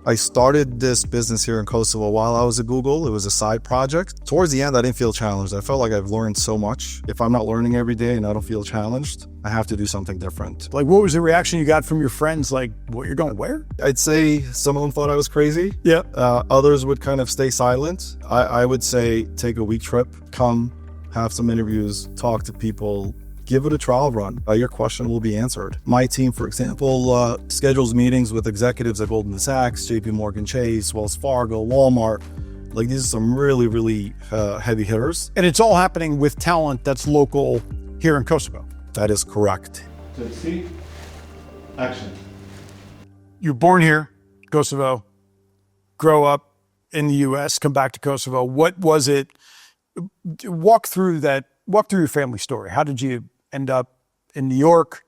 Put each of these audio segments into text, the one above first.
I started this business here in Kosovo while I was at Google. It was a side project. Towards the end, I didn't feel challenged. I felt like I've learned so much. If I'm not learning every day and I don't feel challenged, I have to do something different. Like, what was the reaction you got from your friends? Like, what, you're going where? I'd say some of them thought I was crazy. Yeah. Others would kind of stay silent. I would say take a week trip, come, have some interviews, talk to people, give it a trial run. Your question will be answered. My team, for example, schedules meetings with executives at Goldman Sachs, JP Chase, Wells Fargo, Walmart. Like, these are some really, really heavy hitters. And it's all happening with talent that's local here in Kosovo. That is correct. So see, action. You're born here, Kosovo, grow up in the US, come back to Kosovo. What was it? Walk through your family story. How did you end up in New York?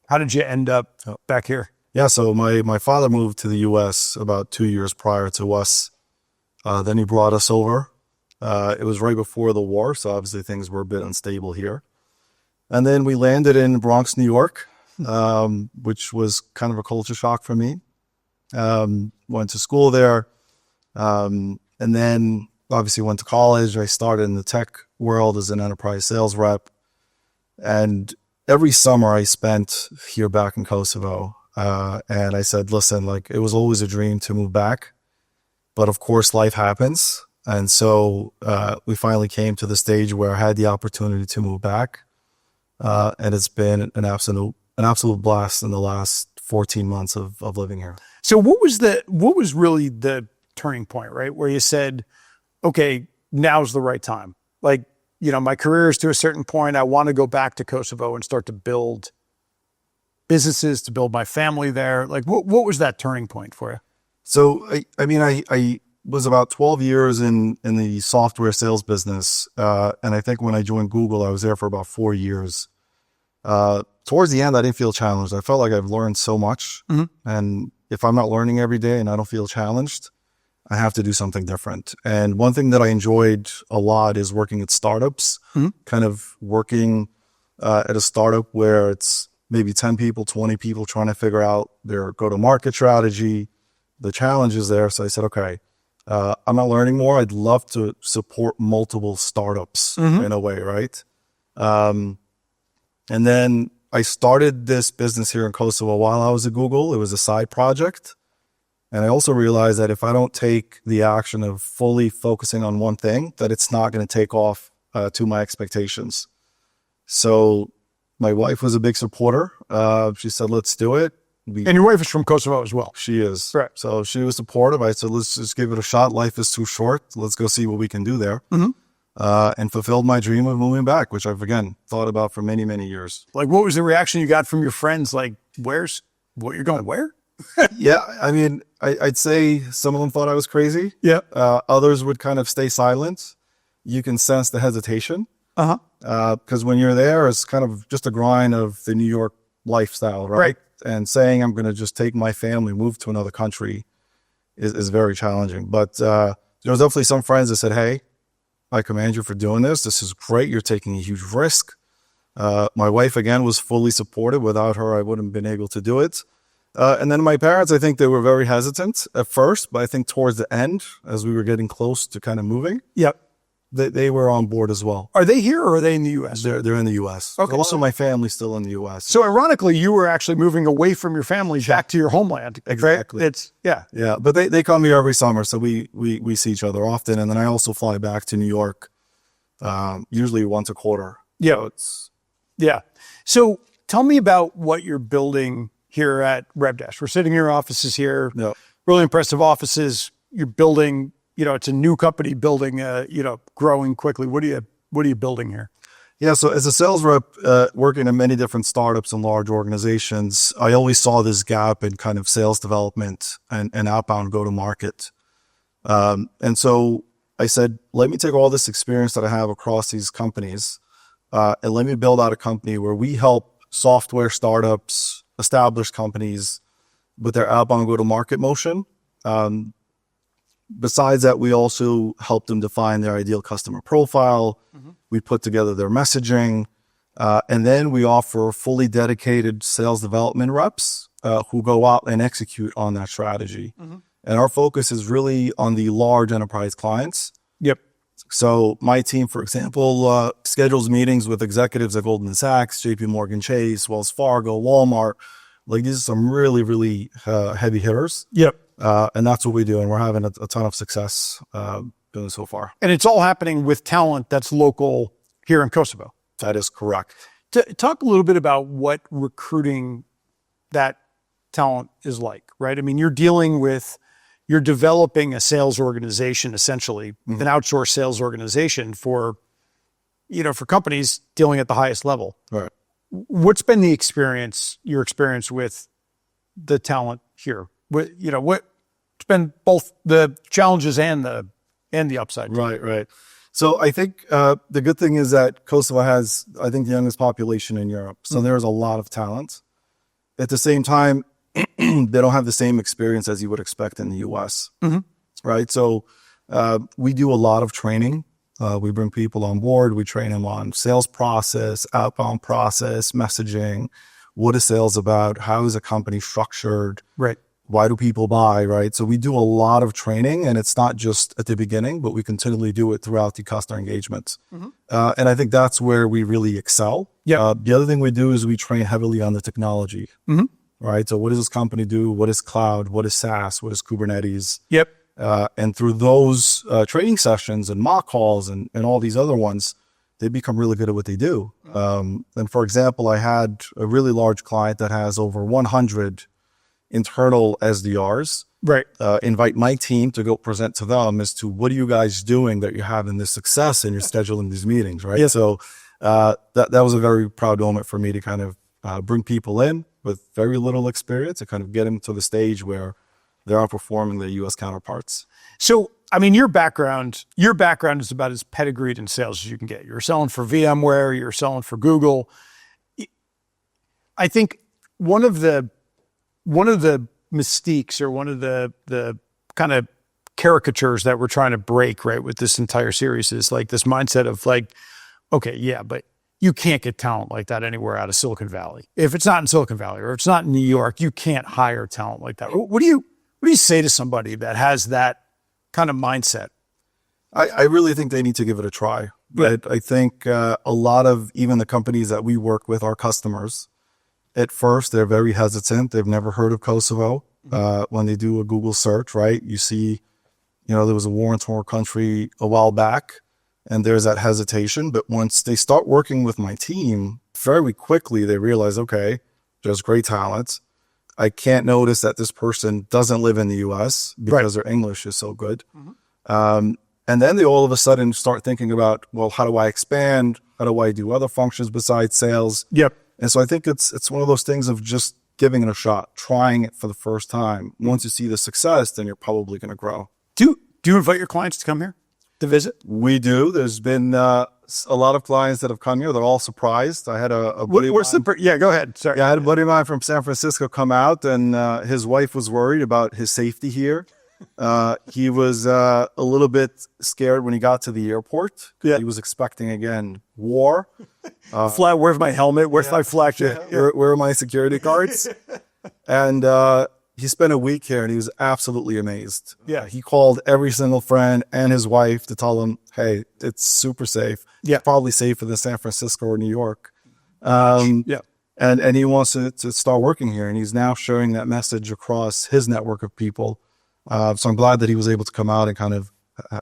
How did you end up back here? Yeah, so my father moved to the US about 2 years prior to us. Then he brought us over. It was right before the war, so obviously things were a bit unstable here. And then we landed in Bronx, New York, which was kind of a culture shock for me. Went to school there, and then obviously went to college. I started in the tech world as an enterprise sales rep. And every summer I spent here back in Kosovo. And I said, listen, like, it was always a dream to move back. But of course, life happens. And so we finally came to the stage where I had the opportunity to move back. And it's been an absolute blast in the last 14 months of living here. So what was really the turning point, right? Where you said, okay, now's the right time. Like, you know, my career is to a certain point. I want to go back to Kosovo and start to build businesses, to build my family there. Like, what was that turning point for you? So, I was about 12 years in the software sales business. And I think when I joined Google, I was there for about 4 years. Towards the end, I didn't feel challenged. I felt like I've learned so much. Mm-hmm. And if I'm not learning every day and I don't feel challenged, I have to do something different. And one thing that I enjoyed a lot is working at startups, kind of working at a startup where it's maybe 10 people, 20 people trying to figure out their go-to-market strategy, the challenges there. So I said, okay, I'm not learning more. I'd love to support multiple startups in a way, right? And then I started this business here in Kosovo while I was at Google. It was a side project. And I also realized that if I don't take the action of fully focusing on one thing, that it's not going to take off to my expectations. So my wife was a big supporter. She said, let's do it. And your wife is from Kosovo as well. She is. Right. So she was supportive. I said, let's just give it a shot. Life is too short. Let's go see what we can do there. And fulfilled my dream of moving back, which I've, again, thought about for many, many years. Like, what was the reaction you got from your friends? Like, what you're going, where? Yeah, I mean, I'd say some of them thought I was crazy. Yeah. Others would kind of stay silent. You can sense the hesitation. Because when you're there, it's kind of just a grind of the New York lifestyle, right? And saying I'm going to just take my family, move to another country is very challenging. But there was definitely some friends that said, hey, I commend you for doing this. This is great. You're taking a huge risk. My wife, again, was fully supportive. Without her, I wouldn't have been able to do it. And then my parents, I think they were very hesitant at first, but I think towards the end, as we were getting close to kind of moving, they were on board as well. Are they here or are they in the U.S.? They're in the U.S. Okay. Also, my family's still in the U.S. So ironically, you were actually moving away from your family back to your homeland. Exactly. Right? Yeah. But they come here every summer, so we see each other often. And then I also fly back to New York, usually once a quarter. Yeah. So tell me about what you're building here at RevDash. We're sitting in your offices here. Yeah. Really impressive offices. You're building, it's a new company building, growing quickly. What are you building here? Yeah, so as a sales rep, working in many different startups and large organizations, I always saw this gap in kind of sales development and outbound go-to-market. And so I said, let me take all this experience that I have across these companies, and let me build out a company where we help software startups, established companies with their outbound go-to-market motion. Besides that, we also help them define their ideal customer profile. We put together their messaging, and then we offer fully dedicated sales development reps who go out and execute on that strategy. And our focus is really on the large enterprise clients. Yep. So my team, for example, schedules meetings with executives at Goldman Sachs, JP Morgan Chase, Wells Fargo, Walmart. Like these are some really, really heavy hitters. Yep. And that's what we do. And we're having a ton of success doing so far. And it's all happening with talent that's local here in Kosovo. That is correct. Talk a little bit about what recruiting that talent is like, right? I mean, you're developing a sales organization, essentially, an outsourced sales organization for companies dealing at the highest level. Right. What's been your experience with the talent here? What's been both the challenges and the upside? Right. So I think the good thing is that Kosovo has, I think, the youngest population in Europe. So there's a lot of talent. At the same time, they don't have the same experience as you would expect in the US. Right. So we do a lot of training. We bring people on board. We train them on sales process, outbound process, messaging. What is sales about? How is a company structured? Right. Why do people buy? Right. So we do a lot of training, and it's not just at the beginning, but we continually do it throughout the customer engagement. And I think that's where we really excel. Yep. The other thing we do is we train heavily on the technology. Right. So what does this company do? What is cloud? What is SaaS? What is Kubernetes? Yep. And through those training sessions and mock calls and all these other ones, they become really good at what they do. And for example, I had a really large client that has over 100 internal SDRs. Right. Invite my team to go present to them as to what are you guys doing that you're having this success and you're scheduling these meetings, right? Yes. So that was a very proud moment for me to kind of bring people in with very little experience and kind of get them to the stage where they're outperforming their U.S. counterparts. So, I mean, your background is about as pedigreed in sales as you can get. You're selling for VMware, you're selling for Google. I think one of the mystiques or one of the kind of caricatures that we're trying to break, right, with this entire series is like this mindset of like, okay, yeah, but you can't get talent like that anywhere out of Silicon Valley. If it's not in Silicon Valley or it's not in New York, you can't hire talent like that. What do you say to somebody that has that kind of mindset? I really think they need to give it a try. But I think a lot of even the companies that we work with, our customers, at first they're very hesitant. They've never heard of Kosovo. When they do a Google search, right, you see, there was a war in our country a while back, and there's that hesitation. But once they start working with my team, very quickly they realize, okay, there's great talent. I can't notice that this person doesn't live in the US because their English is so good. And then they all of a sudden start thinking about, well, how do I expand? How do I do other functions besides sales? Yep. And so I think it's one of those things of just giving it a shot, trying it for the first time. Once you see the success, then you're probably going to grow. Do you invite your clients to come here to visit? We do. There's been a lot of clients that have come here. They're all surprised. I had a buddy Yeah, go ahead. Sorry. Yeah, I had a buddy of mine from San Francisco come out, and his wife was worried about his safety here. He was a little bit scared when he got to the airport. Yeah. He was expecting, again, war. Flag, where's my helmet? Where's my flag? Where are my security cards? And he spent a week here, and he was absolutely amazed. Yeah. He called every single friend and his wife to tell them, hey, it's super safe. Yeah. Probably safer than San Francisco or New York. Yeah. And he wants to start working here, and he's now sharing that message across his network of people. So I'm glad that he was able to come out and kind of,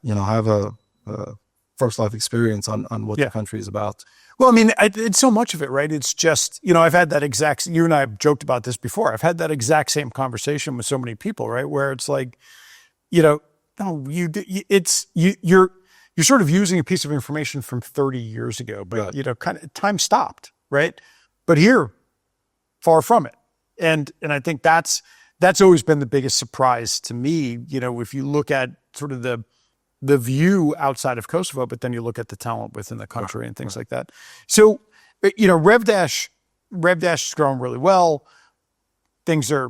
have a first life experience on what the country is about. Well, I mean, it's so much of it, right? It's just, I've had that you and I have joked about this before. I've had that exact same conversation with so many people, right? Where it's like, no, you're sort of using a piece of information from 30 years ago, but kind of time stopped, right? But here, far from it. And I think that's always been the biggest surprise to me, if you look at sort of the view outside of Kosovo, but then you look at the talent within the country and things like that. So, RevDash is growing really well. Things are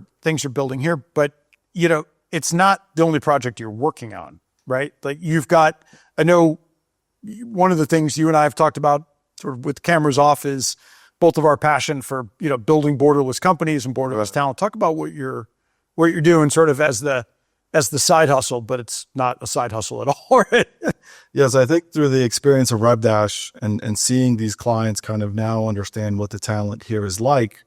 building here, but it's not the only project you're working on, right? Like I know one of the things you and I have talked about sort of with cameras off is both of our passion for, building borderless companies and borderless talent. Talk about what you're doing sort of as the as the side hustle, but it's not a side hustle at all. Right? Yes, I think through the experience of RevDash and seeing these clients kind of now understand what the talent here is like,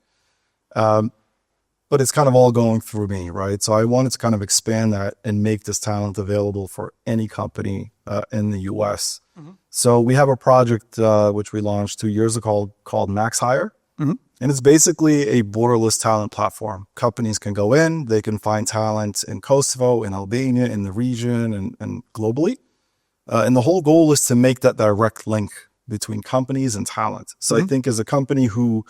but it's kind of all going through me, right? So I wanted to kind of expand that and make this talent available for any company in the US. So we have a project which we launched 2 years ago called Max Hire. And it's basically a borderless talent platform. Companies can go in, they can find talent in Kosovo, in Albania, in the region, and globally. And the whole goal is to make that direct link between companies and talent. So I think as a company who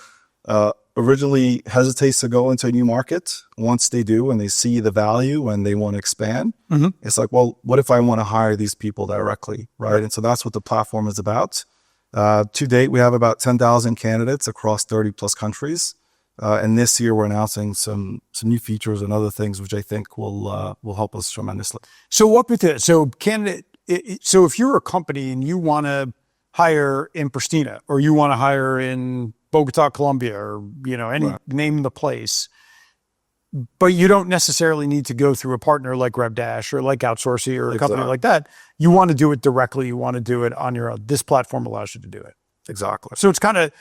originally hesitates to go into a new market, once they do and they see the value and they want to expand, it's like, well, what if I want to hire these people directly, right? And so that's what the platform is about. To date, we have about 10,000 candidates across 30 plus countries. And this year we're announcing some new features and other things, which I think will help us tremendously. So what with it? So so if you're a company and you want to hire in Pristina, or you want to hire in Bogota, Colombia, or, any name the place, but you don't necessarily need to go through a partner like RevDash or like Outsourcing or a company like that. You want to do it directly. You want to do it on your own. This platform allows you to do it. Exactly. So it's kind of,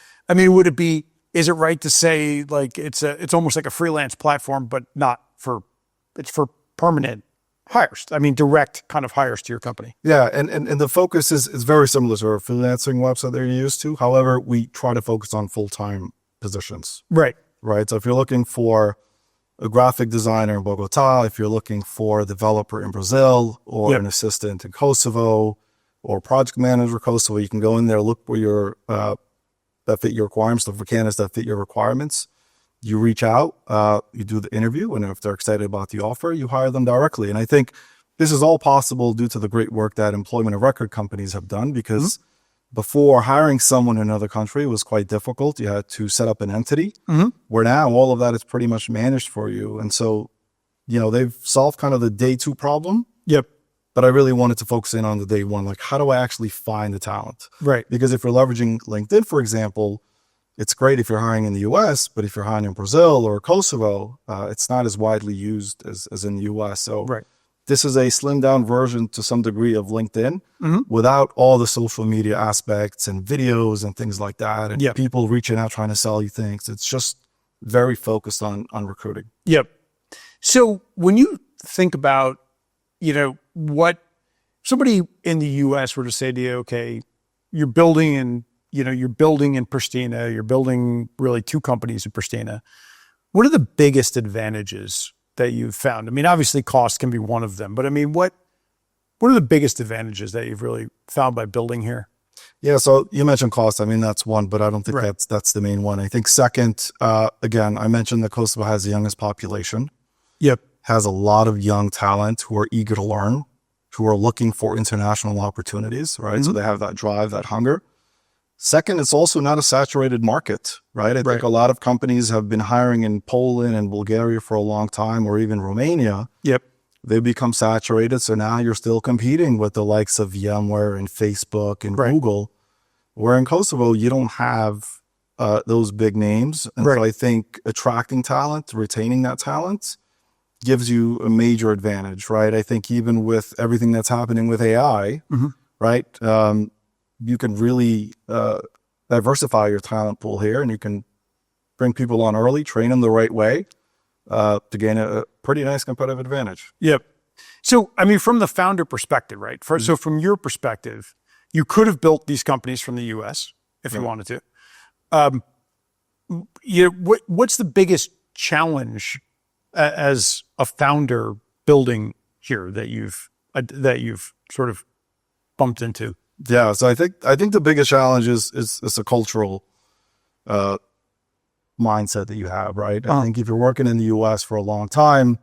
is it right to say like it's almost like a freelance platform, but it's for permanent hires? Direct kind of hires to your company. Yeah, and the focus is very similar to our freelancing website they're used to. However, we try to focus on full-time positions. Right. So if you're looking for a graphic designer in Bogota, if you're looking for a developer in Brazil, or an assistant in Kosovo, or project manager in Kosovo, you can go in there, look where your that fit your requirements, look for candidates that fit your requirements. You reach out, you do the interview, and if they're excited about the offer, you hire them directly. And I think this is all possible due to the great work that employment of record companies have done, because before, hiring someone in another country was quite difficult. You had to set up an entity, where now all of that is pretty much managed for you. And so, they've solved kind of the day two problem. Yep. But I really wanted to focus in on the day one, like how do I actually find the talent? Right. Because if you're leveraging LinkedIn, for example, it's great if you're hiring in the US, but if you're hiring in Brazil or Kosovo, it's not as widely used as in the US. So this is a slimmed down version to some degree of LinkedIn without all the social media aspects and videos and things like that. And people reaching out, trying to sell you things. It's just very focused on recruiting. Yep. So when you think about, what somebody in the US were to say to you, okay, you're building in Pristina, you're building really two companies in Pristina. What are the biggest advantages that you've found? Obviously cost can be one of them, but what are the biggest advantages that you've really found by building here? Yeah, so you mentioned cost. That's one, but I don't think that's the main one. I think second, again, I mentioned that Kosovo has the youngest population. Yep. Has a lot of young talent who are eager to learn, who are looking for international opportunities, right? So they have that drive, that hunger. Second, it's also not a saturated market, right? I think a lot of companies have been hiring in Poland and Bulgaria for a long time, or even Romania. Yep. They've become saturated. So now you're still competing with the likes of VMware and Facebook and Google, where in Kosovo, you don't have those big names. And so I think attracting talent, retaining that talent gives you a major advantage, right? I think even with everything that's happening with AI, right? You can really diversify your talent pool here, and you can bring people on early, train them the right way to gain a pretty nice competitive advantage. Yep. So, from the founder perspective, right? So from your perspective, you could have built these companies from the US if you wanted to. What's the biggest challenge as a founder building here that you've sort of bumped into? Yeah, so I think the biggest challenge is a cultural mindset that you have, right? I think if you're working in the US for a long time,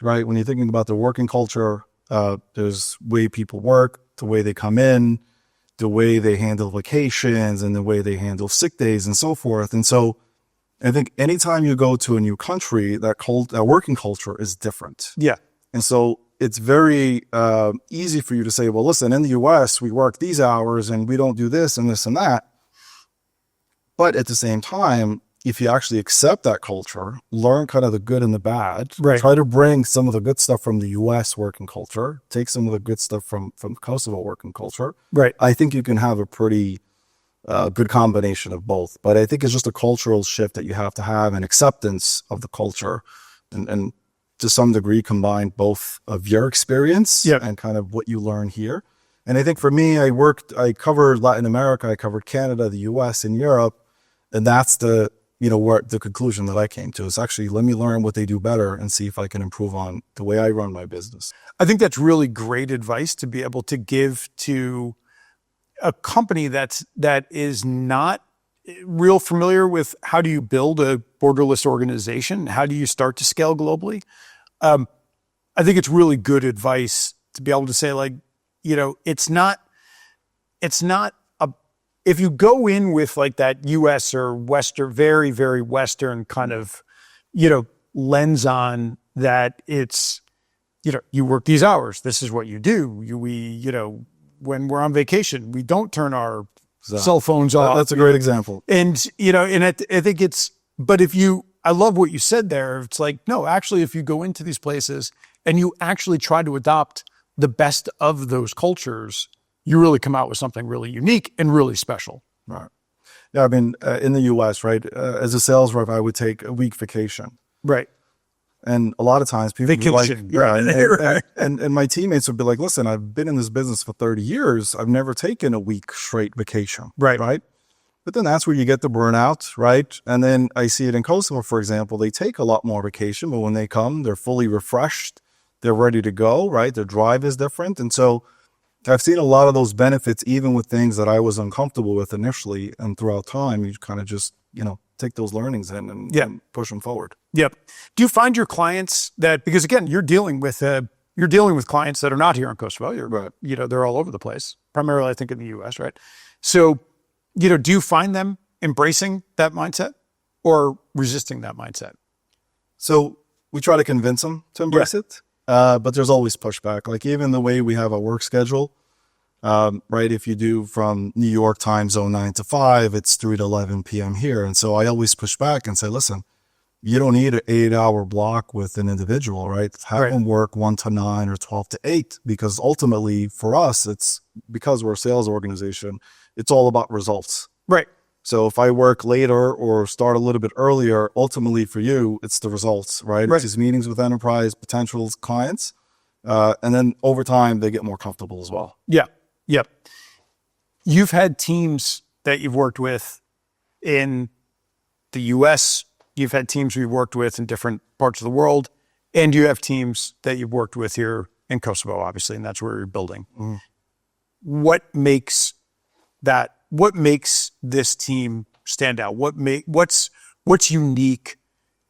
right, when you're thinking about the working culture, there's the way people work, the way they come in, the way they handle vacations, and the way they handle sick days and so forth. And so I think anytime you go to a new country, that working culture is different. Yeah. And so it's very easy for you to say, well, listen, in the US, we work these hours and we don't do this and this and that. But at the same time, if you actually accept that culture, learn kind of the good and the bad, Right. try to bring some of the good stuff from the US working culture, take some of the good stuff from Kosovo working culture, Right. I think you can have a pretty good combination of both. But I think it's just a cultural shift that you have to have, an acceptance of the culture, and to some degree combine both of your experience Yep. and kind of what you learn here. And I think for me, I covered Latin America, I covered Canada, the US, and Europe. And that's the, where the conclusion that I came to is actually, let me learn what they do better and see if I can improve on the way I run my business. I think that's really great advice to be able to give to a company that is not real familiar with how do you build a borderless organization? How do you start to scale globally? I think it's really good advice to be able to say, like, it's not if you go in with like that US or Western, very, very Western kind of, lens on that, it's, you work these hours, this is what you do. When we're on vacation, we don't turn our cell phones off. That's a great example. And, I think but I love what you said there. It's like, no, actually, if you go into these places and you actually try to adopt the best of those cultures, you really come out with something really unique and really special. Right. Yeah. I mean, in the US, right, as a sales rep, I would take a week vacation. Right. And a lot of times people would be like, Vacation. yeah, Right. and my teammates would be like, listen, I've been in this business for 30 years. I've never taken a week straight vacation. Right. Right. But then that's where you get the burnout, right? And then I see it in Kosovo, for example, they take a lot more vacation, but when they come, they're fully refreshed. They're ready to go, right? Their drive is different. And so I've seen a lot of those benefits, even with things that I was uncomfortable with initially, and throughout time, you kind of just, take those learnings in and push them forward. Yep. Do you find your clients because again, you're dealing with clients that are not here in Kosovo. Right. They're all over the place, primarily, I think, in the US, right? So, do you find them embracing that mindset or resisting that mindset? So we try to convince them to embrace it, but there's always pushback. Like even the way we have a work schedule, right? If you do from New York time zone 9 to 5, it's 3 to 11 p.m. here. And so I always push back and say, listen, you don't need an 8-hour block with an individual, right? Have them work 1 to 9 or 12 to 8, because ultimately for us, it's because we're a sales organization, it's all about results. Right. So if I work later or start a little bit earlier, ultimately for you, it's the results, right? Right. It's just meetings with enterprise potential clients. And then over time, they get more comfortable as well. Yeah. Yep. You've had teams that you've worked with in the US, you've had teams you've worked with in different parts of the world, and you have teams that you've worked with here in Kosovo, obviously, and that's where you're building. Mm. What makes this team stand out? What's unique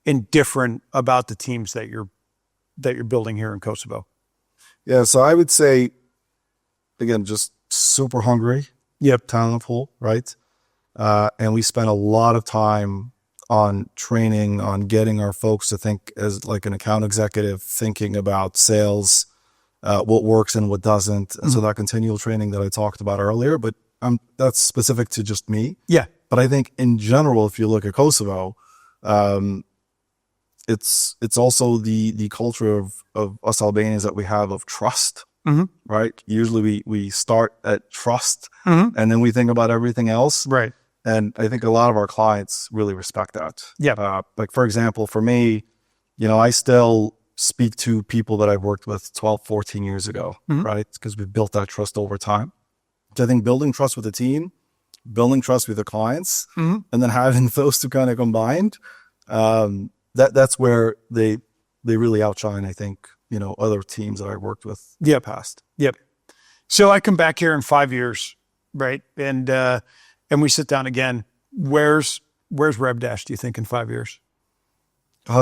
and different about the teams that you're building here in Kosovo? Yeah, so I would say, again, just super hungry. Yep. Talent pool, right? And we spend a lot of time on training, on getting our folks to think as like an account executive, thinking about sales, what works and what doesn't. And so that continual training that I talked about earlier, but that's specific to just me. Yeah. But I think in general, if you look at Kosovo, it's also the culture of us Albanians that we have of trust, right? Usually we start at trust and then we think about everything else. Right. And I think a lot of our clients really respect that. Yeah. Like for example, for me, I still speak to people that I've worked with 12, 14 years ago, right? Because we've built that trust over time. So I think building trust with the team, building trust with the clients, and then having those two kind of combined, that's where they really outshine, I think, other teams that I worked with in the past. Yep. So I come back here in 5 years, right? And we sit down again. Where's RevDash, do you think, in 5 years?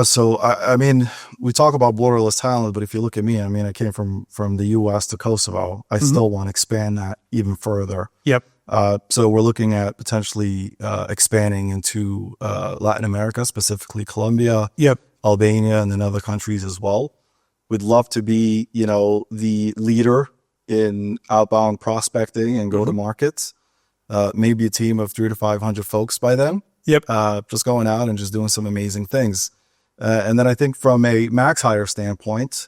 So I mean, we talk about borderless talent, but if you look at me, I mean, I came from the US to Kosovo. I still want to expand that even further. Yep. So we're looking at potentially expanding into Latin America, specifically Colombia, Albania, and then other countries as well. We'd love to be, the leader in outbound prospecting and go to markets. Maybe a team of 300 to 500 folks by then. Yep. Just going out and just doing some amazing things. And then I think from a max hire standpoint,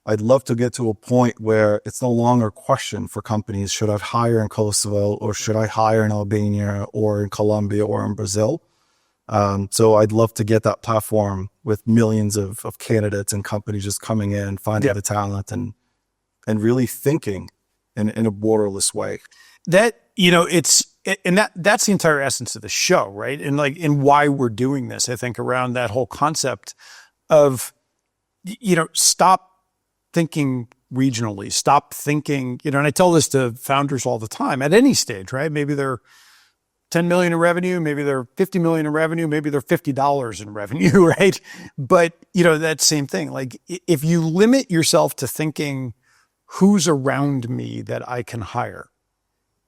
I'd love to get to a point where it's no longer a question for companies, should I hire in Kosovo or should I hire in Albania or in Colombia or in Brazil? So I'd love to get that platform with millions of candidates and companies just coming in, finding the talent and really thinking in a borderless way. That, that's the entire essence of the show, right? And why we're doing this, I think, around that whole concept of, stop thinking regionally, stop thinking, and I tell this to founders all the time at any stage, right? Maybe they're 10 million in revenue, maybe they're 50 million in revenue, maybe they're $50 in revenue, right? But, that same thing, like if you limit yourself to thinking who's around me that I can hire,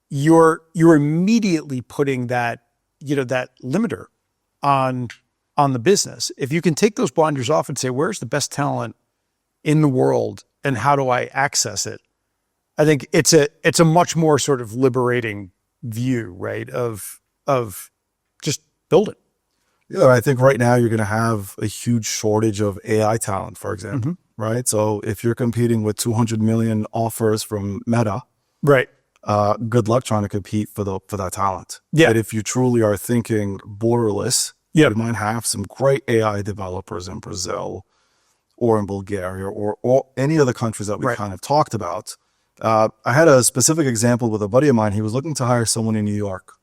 you're immediately putting that, that limiter on the business. If you can take those blinders off and say, where's the best talent in the world and how do I access it? I think it's a much more sort of liberating view, right? Of just build it. Yeah, I think right now you're going to have a huge shortage of AI talent, for example, right? So if you're competing with 200 million offers from Meta, right? Good luck trying to compete for that talent. Yeah. But if you truly are thinking borderless, you might have some great AI developers in Brazil or in Bulgaria or any other countries that we kind of talked about. I had a specific example with a buddy of mine. He was looking to hire someone in New York.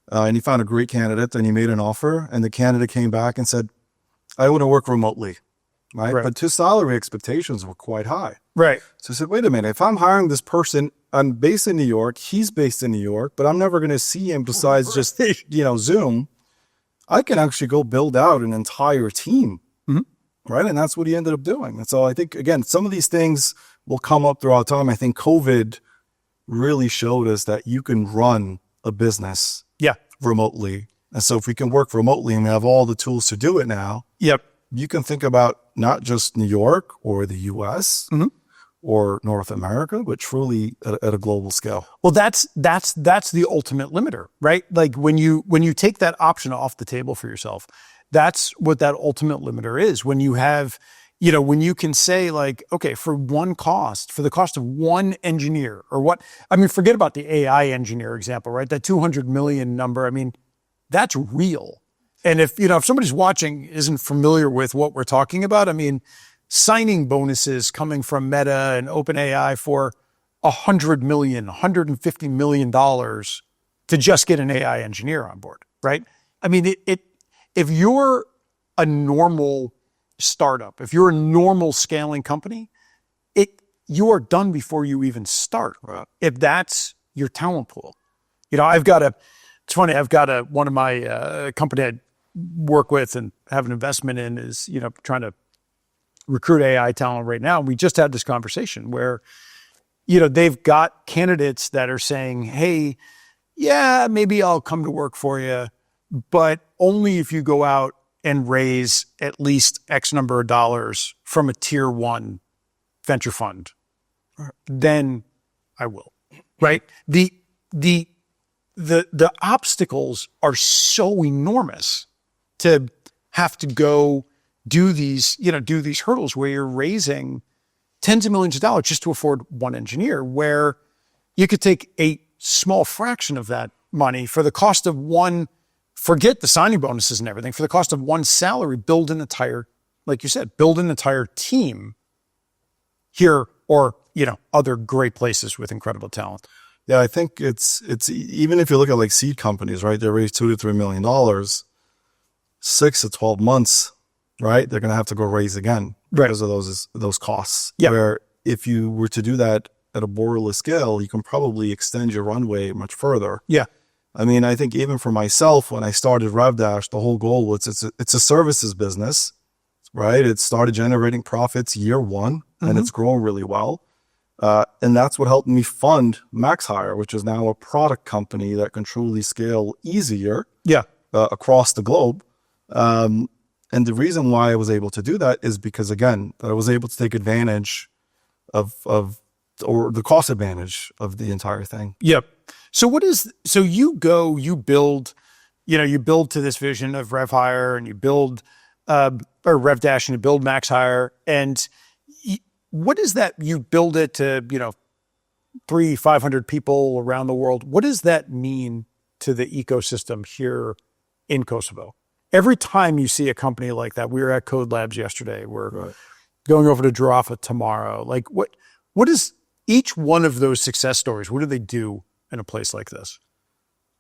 And he found a great candidate and he made an offer and the candidate came back and said, I want to work remotely, right? But his salary expectations were quite high. Right. So I said, wait a minute, if I'm hiring this person, I'm based in New York, he's based in New York, but I'm never going to see him besides just, Zoom. I can actually go build out an entire team, right? And that's what he ended up doing. And so I think, again, some of these things will come up throughout time. I think COVID really showed us that you can run a business remotely. And so if we can work remotely and we have all the tools to do it now, you can think about not just New York or the US or North America, but truly at a global scale. Well, that's the ultimate limiter, right? Like when you take that option off the table for yourself, that's what that ultimate limiter is. When you have, when you can say like, okay, for the cost of one engineer forget about the AI engineer example, right? That 200 million number, that's real. And if somebody's watching isn't familiar with what we're talking about, signing bonuses coming from Meta and OpenAI for $100 million, $150 million to just get an AI engineer on board, right? If you're a normal startup, if you're a normal scaling company, you are done before you even start. Right. If that's your talent pool. It's funny, I've got one of my company I work with and have an investment in is, trying to recruit AI talent right now. And we just had this conversation where, they've got candidates that are saying, hey, yeah, maybe I'll come to work for you, but only if you go out and raise at least X number of dollars from a tier 1 venture fund, then I will, right? The obstacles are so enormous to have to go do these hurdles where you're raising tens of millions of dollars just to afford one engineer, where you could take a small fraction of that money for the cost of one, forget the signing bonuses and everything, for the cost of one salary, build an entire team here or, other great places with incredible talent. Yeah, I think it's even if you look at like seed companies, right? They raise $2 to $3 million, 6 to 12 months, right? They're going to have to go raise again because of those costs. Yeah. Where if you were to do that at a borderless scale, you can probably extend your runway much further. Yeah. I think even for myself, when I started RevDash, the whole goal was it's a services business, right? It started generating profits year 1 and it's growing really well. And that's what helped me fund MaxHire, which is now a product company that can truly scale easier across the globe. And the reason why I was able to do that is because, again, I was able to take advantage of the cost advantage of the entire thing. Yep. So you build you build to this vision of rev hire and you build, or rev dash and you build max hire. And what is that? You build it to, 300-500 people around the world. What does that mean to the ecosystem here in Kosovo? Every time you see a company like that, we were at Code Labs yesterday. We're going over to Jarafa tomorrow. Like what is each one of those success stories? What do they do in a place like this?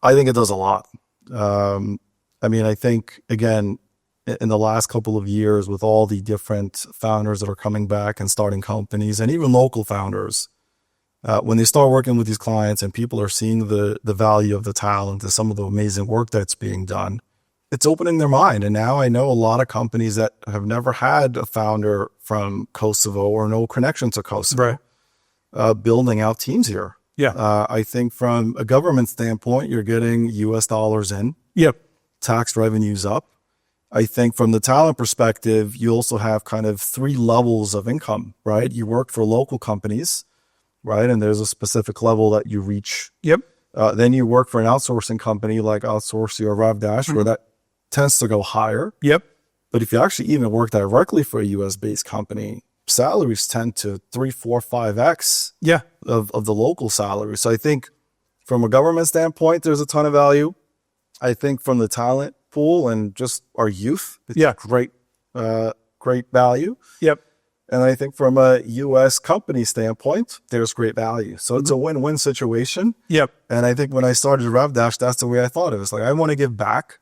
I think it does a lot. I think, again, in the last couple of years, with all the different founders that are coming back and starting companies, and even local founders, when they start working with these clients and people are seeing the value of the talent and some of the amazing work that's being done, it's opening their mind. And now I know a lot of companies that have never had a founder from Kosovo or no connection to Kosovo, building out teams here. Yeah. I think from a government standpoint, you're getting US dollars in. Yep. Tax revenues up. I think from the talent perspective, you also have kind of 3 levels of income, right? You work for local companies, right? And there's a specific level that you reach. Yep. Then you work for an outsourcing company like Outsourcing or RevDash, where that tends to go higher. Yep. But if you actually even work directly for a US-based company, salaries tend to 3, 4, 5x of the local salary. So I think from a government standpoint, there's a ton of value. I think from the talent pool and just our youth, it's great value. Yep. And I think from a US company standpoint, there's great value. So it's a win-win situation. Yep. And I think when I started RevDash, that's the way I thought of it. It's like, I want to give back.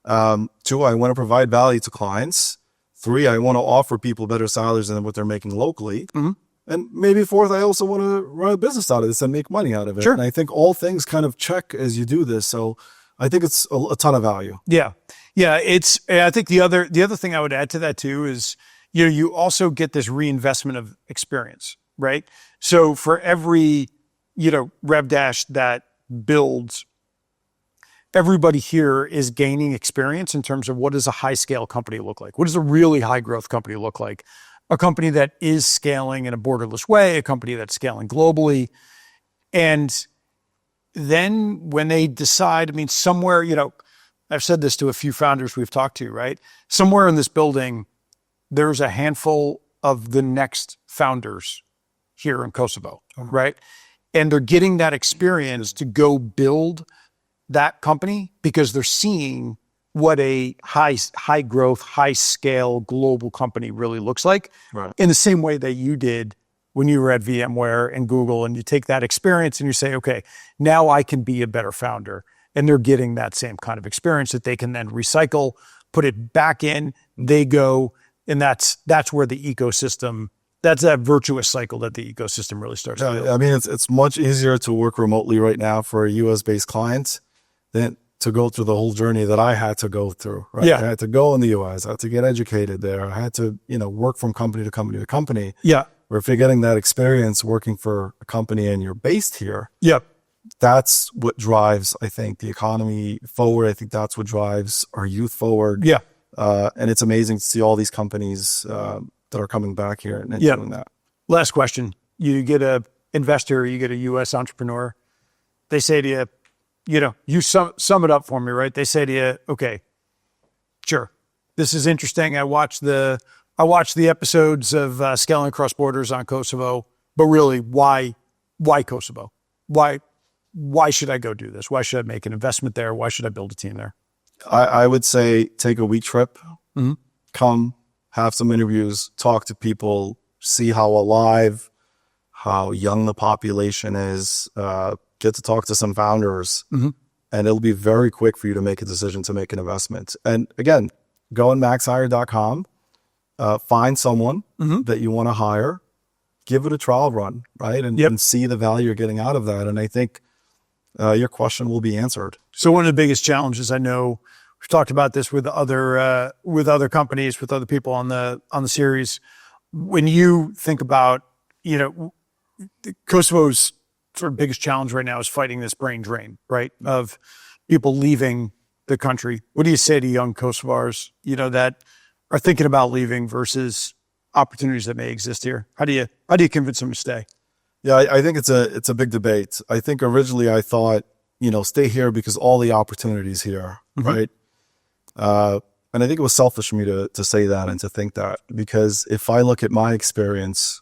2, I want to provide value to clients. 3, I want to offer people better salaries than what they're making locally. And maybe 4th, I also want to run a business out of this and make money out of it. Sure. And I think all things kind of check as you do this. So I think it's a ton of value. Yeah. Yeah. I think the other thing I would add to that too is, you also get this reinvestment of experience, right? So for every, rev dash that builds, everybody here is gaining experience in terms of what does a high scale company look like? What does a really high growth company look like? A company that is scaling in a borderless way, a company that's scaling globally. And then when they decide, somewhere, I've said this to a few founders we've talked to, right? Somewhere in this building, there's a handful of the next founders here in Kosovo, right? And they're getting that experience to go build that company because they're seeing what a high growth, high scale global company really looks like. Right. In the same way that you did when you were at VMware and Google, and you take that experience and you say, okay, now I can be a better founder. And they're getting that same kind of experience that they can then recycle, put it back in, they go, and that's where the ecosystem, that's that virtuous cycle that the ecosystem really starts to build. It's much easier to work remotely right now for a US-based client than to go through the whole journey that I had to go through. Right? Yeah. I had to go in the US, I had to get educated there. I had to, work from company to company to company. Yeah. Where if you're getting that experience working for a company and you're based here, Yep. that's what drives, I think, the economy forward. I think that's what drives our youth forward. Yeah. And it's amazing to see all these companies that are coming back here and doing that. Last question. You get a investor, you get a US entrepreneur. They say to you, you sum it up for me, right? They say to you, okay, sure, this is interesting. I watched the episodes of Scaling Across Borders on Kosovo, but really, why Kosovo? Why should I go do this? Why should I make an investment there? Why should I build a team there? I would say take a week trip, come, have some interviews, talk to people, see how alive, how young the population is, get to talk to some founders, and it'll be very quick for you to make a decision to make an investment. And again, go on maxhire.com, find someone that you want to hire, give it a trial run, right? And see the value you're getting out of that. And I think your question will be answered. So one of the biggest challenges, I know we've talked about this with other companies, with other people on the series. When you think about, Kosovo's sort of biggest challenge right now is fighting this brain drain, right? Of people leaving the country. What do you say to young Kosovars, that are thinking about leaving versus opportunities that may exist here? How do you convince them to stay? Yeah, I think it's a big debate. I think originally I thought, stay here because all the opportunities here. right? And I think it was selfish for me to say that and to think that, because if I look at my experience,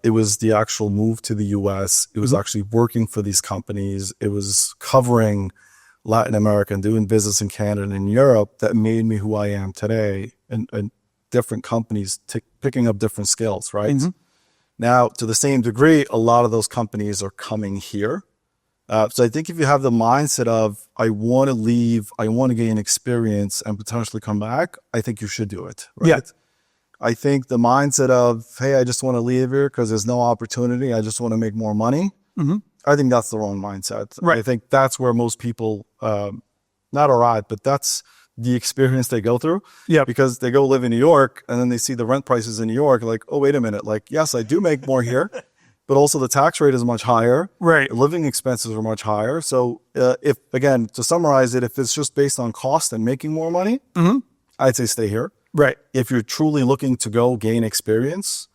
it was the actual move to the US. It was actually working for these companies. It was covering Latin America and doing business in Canada and Europe that made me who I am today, and different companies picking up different skills, right? Now, to the same degree, a lot of those companies are coming here. So I think if you have the mindset of, I want to leave, I want to gain experience and potentially come back, I think you should do it, right? Yeah. I think the mindset of, hey, I just want to leave here because there's no opportunity, I just want to make more money, I think that's the wrong mindset. Right. I think that's where most people, not arrive, but that's the experience they go through. Yeah. Because they go live in New York and then they see the rent prices in New York, like, oh, wait a minute, like, yes, I do make more here, but also the tax rate is much higher. Right. Living expenses are much higher. So if, again, to summarize it, if it's just based on cost and making more money, I'd say stay here. Right. If you're truly looking to go gain experience,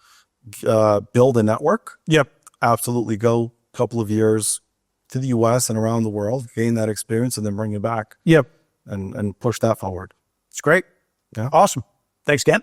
build a network, Yep. absolutely go a couple of years to the US and around the world, gain that experience, and then bring it back Yep. and push that forward. It's great. Yeah. Awesome. Thanks, Gent.